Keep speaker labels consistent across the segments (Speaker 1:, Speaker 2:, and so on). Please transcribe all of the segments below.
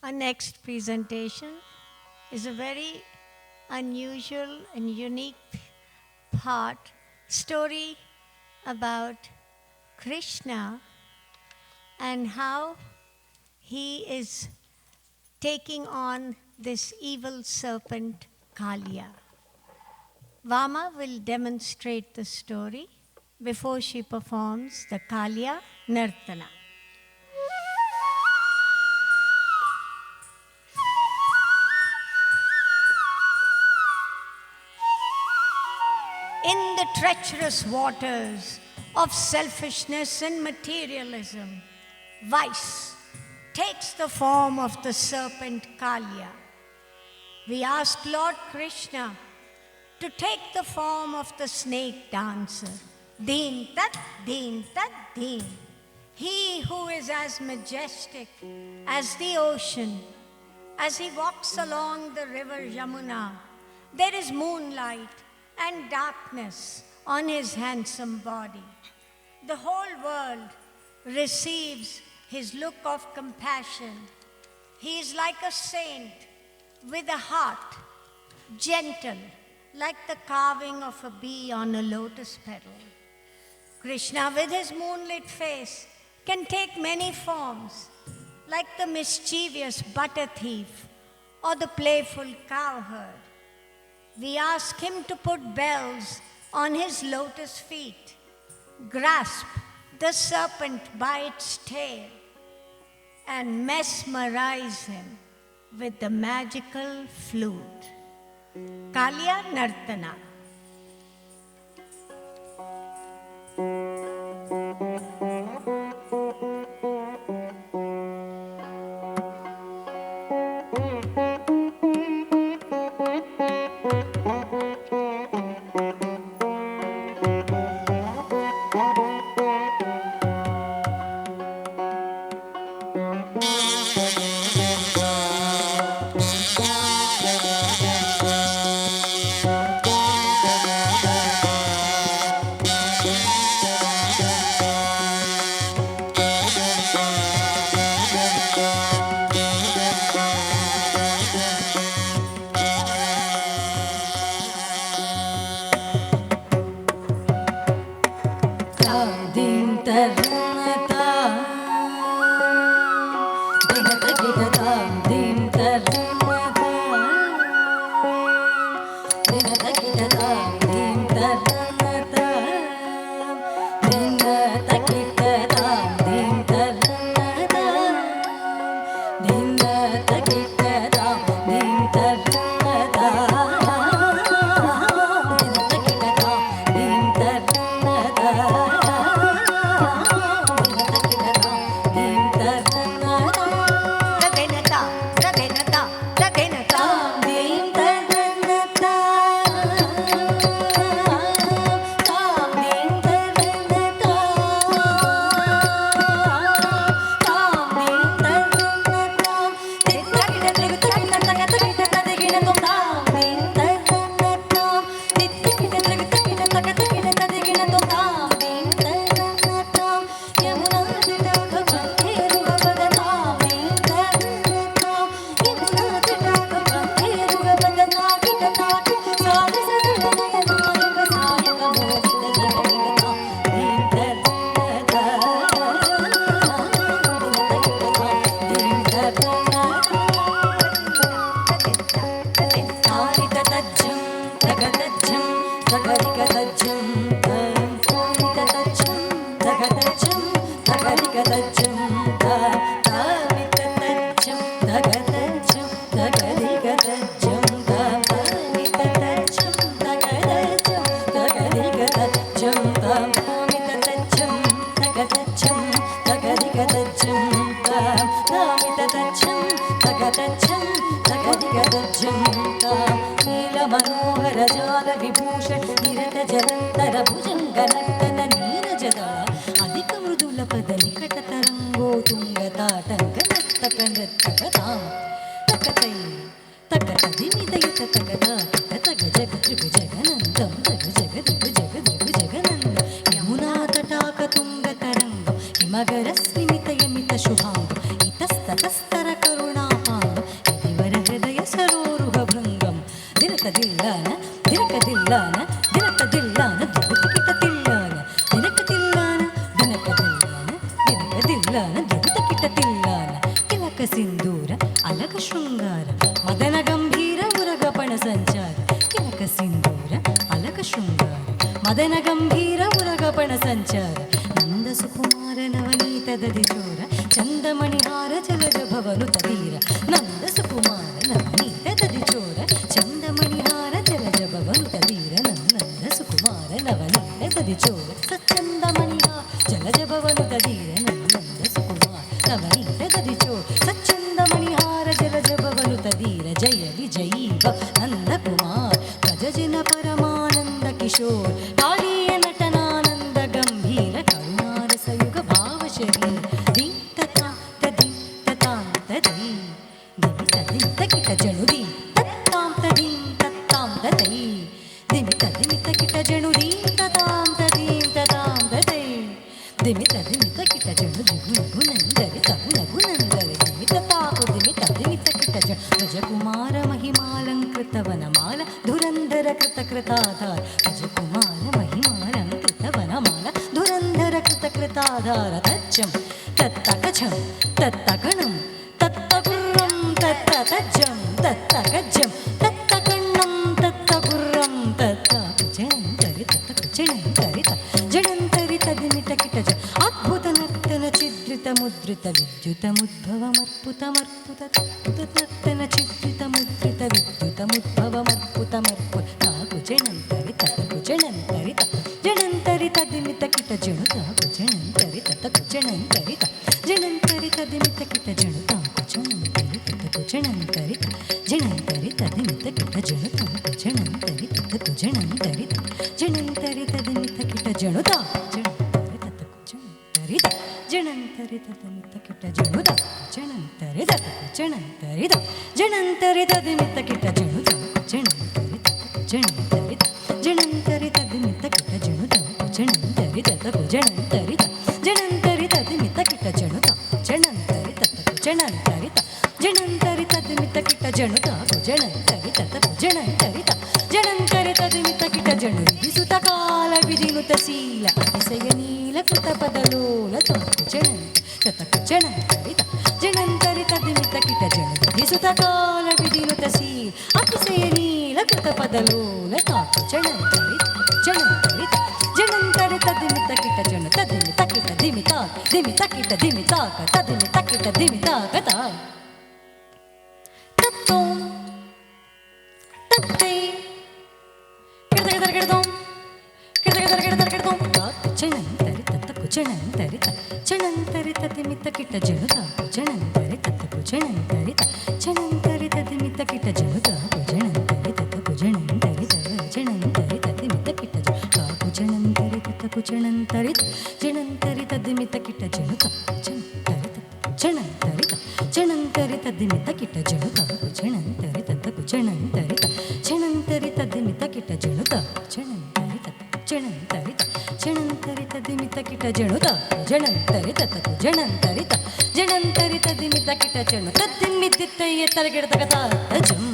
Speaker 1: Our next presentation is a very unusual and unique part story about Krishna and how he is taking on this evil serpent Kalia. Vama will demonstrate the story before she performs the Kalia Nartana. In the treacherous waters of selfishness and materialism, vice takes the form of the serpent Kalia. We ask Lord Krishna to take the form of the snake dancer, Deen Tat, Deen Tat, Deen. He who is as majestic as the ocean, as he walks along the river Yamuna, there is moonlight and darkness on his handsome body. The whole world receives his look of compassion. He is like a saint with a heart, gentle like the carving of a bee on a lotus petal. Krishna, with his moonlit face, can take many forms, like the mischievous butter thief or the playful cowherd. We ask him to put bells on his lotus feet, grasp the serpent by its tail, and mesmerize him with the magical flute. Kalia Nartana.
Speaker 2: Magara Srimita Yamita Shuham Itastara Karuna ಶೃಂಗಾರ ಮದನ ಗಂಭೀರ ಉರಗಪಣ ಸಂಚಾರ ಕಿಲಕ ಸಿಂಧೂರ ಅಲಕ ಶೃಂಗಾರ ಮದನ ಗಂಭೀರ ಉರಗಪಣ ಸಂಚಾರ ನಂದ ಸುಕುಮಾರ ನವನೀತ ದದಿ ಚೋರ ಚಂದಮಣಿಹಾರ ಜಲಜ ಭವನು ತದೀರ ನಂದ ಸುಕುಮಾರ ನವನೀತ ದದಿ ಚೋರ ಚಂದಮಣಿಹಾರ ಜಲಜ ಭವನು ತದೀರ ನಂದ ಸುಕುಮಾರ ನವನೀತ ದದಿ ಚೋರ ಸಚ್ಚಂದಮಣಿಹಾರ ಜಲಜ ಭವನು ತದೀರ ನಂದ ಸುಕುಮಾರ ನವನೀತ ದದಿ ಚೋರ ಸಚ್ಚಂದಮಣಿಹಾರ ಜಲಜ ಭವನು ತದೀರ ಜಯ ವಿಜಯೀ ನಂದ ಕುಮಾರ್ ಗಜಜಿನ ಪರಮಾನಂದ ಕಿಶೋರ್ ಕಾಳೀಯ ನಟನಾನಂದ ಗಂಭೀರ ಕರುಣಾರಸಯುಗ ಭಾವ ಶರೀರ ದಿ ತತಾ ತದಿ ತತಾಂ ತದೈ ದಿವಿ ತದಿ ತಕಿಟ ಜಣುದಿ ತತ್ತಾಂ ತದೀಂ ತತ್ತಾಂ ತದೈ ದಿವಿ ತದಿ ತಕಿಟ ಜಣುದಿ ತತಾಂ ತದೀಂ ತತಾಂ ತದೈ ದಿವಿ ತದಿ ತಕಿಟ ಜಣುದಿ ಗುಣಂದರೆ ತಗುಣಗುಣಂದರೆ ದಿವಿ ತತಾಪು ದಿವಿ ತದಿ ತಕಿಟ ಜಣ ಗಜಕುಮಾರ ಮಹಿಮಾಲಂಕೃತವನಮಾಲ ಧುರಂಧರ ಕೃತಕೃತಾಧಾರ ಗಜಕುಮಾರ ಮಹಿಮಾಲಂಕೃತವನಮಾಲ ಧುರಂಧರ ಕೃತಕೃತಾಧಾರ ತಚ್ಚಂ ತತ್ತಕಛಂ ತತ್ತಕಣಂ ತತ್ತಗುರ್ರಂ ತತ್ತಕಜ್ಜಂ ತತ್ತಕಜ್ಜಂ ತತ್ತಕಣ್ಣಂ ತತ್ತಗುರ್ರಂ ತತ್ತಕುಜಂತರಿ ತತ್ತಕುಜಂತರಿತ ಜಡಂತರಿತ ದಿಮಿಟಕಿಟಜ ಅದ್ಭುತ ನರ್ತನ ಚಿದ್ರಿತ ಮುದ್ರಿತ ವಿದ್ಯುತ ಮುದ್ಭವಮರ್ಪುತಮರ್ಪುತ ನರ್ತನ ಚಿದ್ರಿತ ಮುದ್ರಿತ ವಿದ್ಯುತ ಮುದ್ಭವಮರ್ಪುತಮರ್ಪುತ ತಾಕುಜಣಂತರಿತ ತಕುಜಣಂತರಿತ ಜಣಂತರಿತ ದಿಮಿತ ಕಿಟ ಜಣು ತಾಕುಜಣಂತರಿತ ತಕುಜಣಂತರಿತ ಜಣಂತರಿತ ದಿಮಿತ ಕಿಟ ಜಣು ತಾಕುಜಣಂತರಿತ ತಕುಜಣಂತರಿತ ಜಣಂತರಿತ ದಿಮಿತ ಕಿಟ ಜಣು ತಾಕುಜಣಂತರಿತ ತಕುಜಣಂತರಿತ ಜಣಂತರಿತ ದಿಮಿತ ಕಿಟ ಜಣು ತಾಕುಜಣಂತರಿತ ತಕುಜಣಂತರಿತ ಜಣಂತರಿತ ದಿಮಿತ ಕಿಟ ಜಣು ತಾಕುಜಣಂತರಿತ ತಕುಜಣಂತರಿತ ಜಣಂತರಿತ ದಿಮಿತ ಕಿಟ ಜಣು ತಾಕುಜಣಂತರಿತ ತಕುಜಣಂತರಿತ ಜಣಂತರಿತ ದಿಮಿತ ಕಿಟ ಜಣು ತಾಕುಜಣಂತರಿತ ತಕುಜಣಂತರಿತ ಜಣಂತರಿತ ದಿಮಿತ ಕಿಟ ಜಣು ತಾಕುಜಣಂತರಿತ ತಕುಜಣಂತರಿತ ಜಣಂತರಿತ ದಿಮಿತ ಕಿಟ ಜಣು ತಾಕುಜಣಂತರಿತ ತಕುಜಣಂತರಿತ ಜಣಂತರಿತ ದಿಮಿತ ಕಿಟ ಜಣು ವಿಧಿಸುತ ಕಾಲ ವಿಧಿನುತ ಶೀಲ ಅತಿಶಯ ನೀಲ ಕೃತ ಪದಲೋಲ ತಾಕುಜಣಂತ ತಕುಜಣಂತರಿತ ಜಣಂತರಿತ ದಿಮಿತ ಕಿಟ ಜಣು ವಿಧಿಸುತ ಕಾಲ ವಿಧಿನುತ ಶೀಲ ಅತಿಶಯ ನೀಲ ಕೃತ ಪದಲೋಲ ತಾಕುಜಣಂತರಿತ ಜಣಂತರಿತ ಜಣಂತರಿತ ದಿಮಿತ ಕಿಟ ಜಣು ತದಿಮಿತ ಕಿಟ ದಿಮಿತ ದಿಮಿತ ಕಿಟ ದಿಮಿತಾಕ ತದಿಮಿತ ಕಿಟ ದಿಮಿತಾಕ ತಾ ತತ್ತೋಂ ತತ್ತೈ ಕಿಡದಗದರ ಕಿಡದೋಂ ಕಿಡದಗದರ ಕಿಡದರ ಕಿಡದೋಂ ತಾಕುಜಣಂತರಿತ ತಕುಜಣಂತರಿತ ಜಣಂತರಿತ ದಿಮಿತ ಕಿಟ ಜಣು ತಾಕುಜಣಂತರಿತ ತಕುಜಣಂತರಿತ ಜಣಂತರಿತ ದಿಮಿತ ಕಿಟ ಜಣು ತಾಕುಜಣಂತರಿತ ತಕುಜಣಂತರಿತ ಜಣಂತರಿತ ದಿಮಿತ ಕಿಟ ತಾಕುಜಣಂತರಿತ ತಕುಜಣಂತರಿತ ಜಣಂತರಿತ ದಿಮಿತ ಕಿಟ ಜಣು ತಾಕುಜಣಂತರಿತ ಜಣಂತರಿತ ಜಣಂತರಿತ ದಿಮಿತ ಕಿಟ ಜಣು ತಾಕುಜಣಂತರಿತ ತಕುಜಣಂತರಿತ ಜಣಂತರಿತ ದಿಮಿತ ಕಿಟ ಜಣು ತಾಕುಜಣಂತರಿತ ಜಣಂತರಿತ ಜಣಂತರಿತ ದಿಮಿತ ಕಿಟ ಜಣು ತಾಕುಜಣಂತರಿತ ತಕುಜಣಂತರಿತ ಜಣಂತರಿತ ದಿಮಿತ ಕಿಟ ಜಣು ತದ್ದಿಮ್ಮಿದ್ದಿತ್ತಯ್ಯ ತರಗಿಡತಕ ತಾತಜಂ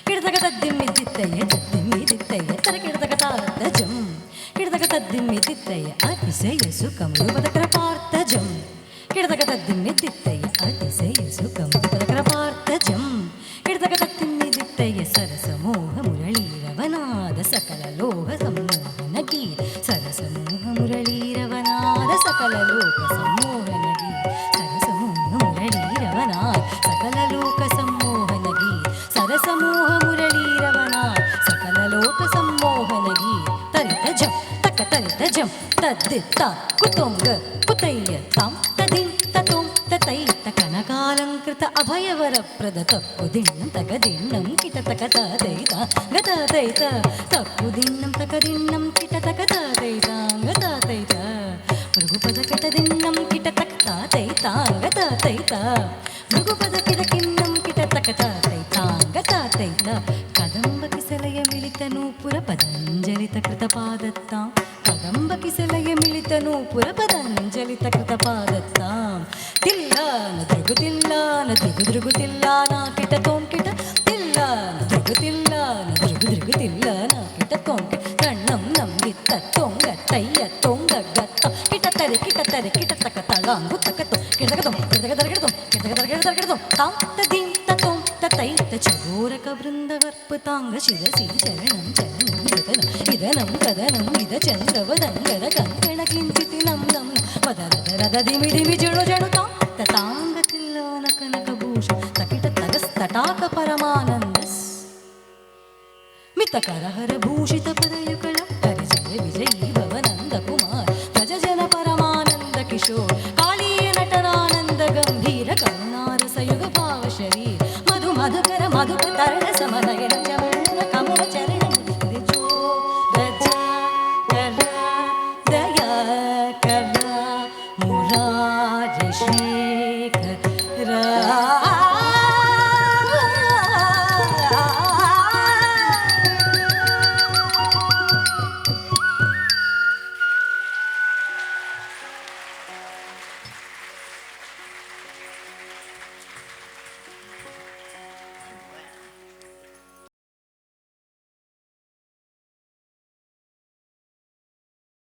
Speaker 2: ಕಿಡತಕ ತದ್ದಿಮ್ಮಿದ್ದಿತ್ತಯ್ಯ ತದ್ದಿಮ್ಮಿದ್ದಿತ್ತಯ್ಯ ತರಗಿಡತಕ ತಾತಜಂ ಕಿಡತಕ ತದ್ದಿಮ್ಮಿದ್ದಿತ್ತಯ್ಯ ಅತಿಶಯ ಸುಖಮೃಪದ ಕೃಪಾರ್ಥಜಂ ಕಿಡತಕ ತದ್ದಿಮ್ಮಿದ್ದಿತ್ತಯ್ಯ ಅತಿಶಯ ಸುಖಮೃಪದ ಕೃಪಾರ್ಥಜಂ ಕಿಡತಕ ತದ್ದಿಮ್ಮಿದ್ದಿತ್ತಯ್ಯ ಸರಸಮೋಹ ಮುರಳೀರವನಾದ ಸಕಲ ಲೋಹ ಸಂಮೋಹನ ಗೀತ ಸರಸಮೋಹ ಮುರಳೀರವನಾದ ಸಕಲ ಲೋಕ ಸಂಮೋಹನ ಗೀತ ಸರಸಮೋಹ ಮುರಳೀರವನಾದ ಸಕಲ ಲೋಕ ಸಂಮೋಹನ ಗೀತ ಸರಸಮೋಹ ಮುರಳೀರವನಾದ ಸಕಲ ಲೋಕ ಸಂಮೋಹನ ಗೀತ ತರಿತ ಜಂ ತಕ ತರಿತ ಜಂ ತದ್ದಿತ್ತ ಕುತೊಂಗ ಕುತಯ್ಯ ತಾಂ ತದಿಂ ತತೋಂ ತತೈತ ಕನಕಾಲಂಕೃತ ಅಭಯವರಪ್ರದ ತಪ್ಪು ದಿಣ್ಣಂ ತಕದಿಣ್ಣಂ ಕಿಟ ತಕ ತದೈತ ಗತದೈತ ತಪ್ಪು ದಿಣ್ಣಂ ತಕದಿಣ್ಣಂ ಕಿಟ ತಕ ತದೈತ ಗತದೈತ ಮೃಗುಪದ ಕಿಟ ದಿಣ್ಣಂ ಕಿಟ ತಕ ತದೈತ ಗತದೈತ ಮೃಗುಪದ ಕಿಟ ಕಿಣ್ಣಂ ಕಿಟ ತಕ ತದೈತ ಗತದೈತ ಕದಂಬ ಕಿಸಲಯ ಮಿಳಿತ ನೂಪುರ ಪದಂಜಲಿತ ಕೃತ ಪಾದತ್ತ ಕದಂಬ ಕಿಸಲಯ ಮಿಳಿತ ನೂಪುರ ಪದಂಜಲಿತ ಕೃತ ಪಾದತ್ತ ತಿಲ್ಲಾನ ದೃಗು ತಿಲ್ಲಾನ ದೃಗು ದೃಗು ತಿಲ್ಲಾನ ಕಿಟ ತೋಂ ಕಿಟ ತಿಲ್ಲಾನ ದೃಗು ತಿಲ್ಲಾನ ದೃಗು ದೃಗು ತಿಲ್ಲಾನ ಕಿಟ ತೋಂ ಕಿಟ ಕಣ್ಣಂ ನಂಬಿತ್ತ ತೋಂಗ ತಯ್ಯ ತೋಂಗ ಗತ್ತ ಕಿಟ ತರೆ ಕಿಟ ತಕ ತಳಾಂಗು ತಕತೋ ಕಿಟಕತೋ ಕಿಟಕದರ ಕಿಟತೋ ಕಿಟಕದರ ಕಿಟತೋ ತಾಂ ತದಿಂ ತತೋಂ ಗೋರಕ ಬೃಂದವರ್ಪತಾಂಗ ಶಿರಸಿ ಚರಣಂ ಚರಣಂ ಕದನಂ ಇದನಂ ಕದನಂ ಇದ ಚಂದ್ರವದಂಗದ ಕಂಕಣ ಕಿಂಚಿತಿ ನಂ ನಂ ಪದರದ ರದ ದಿಮಿ ದಿಮಿ ಜಣು ಜಣುತಾ ತಟಾಂಗ ತಿಲ್ಲೋನ ಕನಕ ಭೂಷ ತಕಿಟ ತಗಸ್ತಟಾಕ ಪರಮಾನಂದಸ್ ಮಿತಕರಹರ ಭೂಷಿತ ಪದಯುಗಳ ಪರಿಜಯ ವಿಜಯೀ ಭವನಂದ ಕುಮಾರ್ ಭಜ ಜನ ಪರಮಾನಂದ ಕಿಶೋರ್ ಕಾಳೀಯ ನಟರಾನಂದ ಗಂಭೀರ ಕರುಣಾರಸಯುಗ ಭಾವ ಶರೀರ ಮಧು ಮಧುಕರ ಮಧುಕ ತರಣ ಸಮನಯನ ಚಮಣ ಕಮಲ ಚರಣ ಜೋ ರಜ ಕರ ದಯ ಕರ ಮುರಾ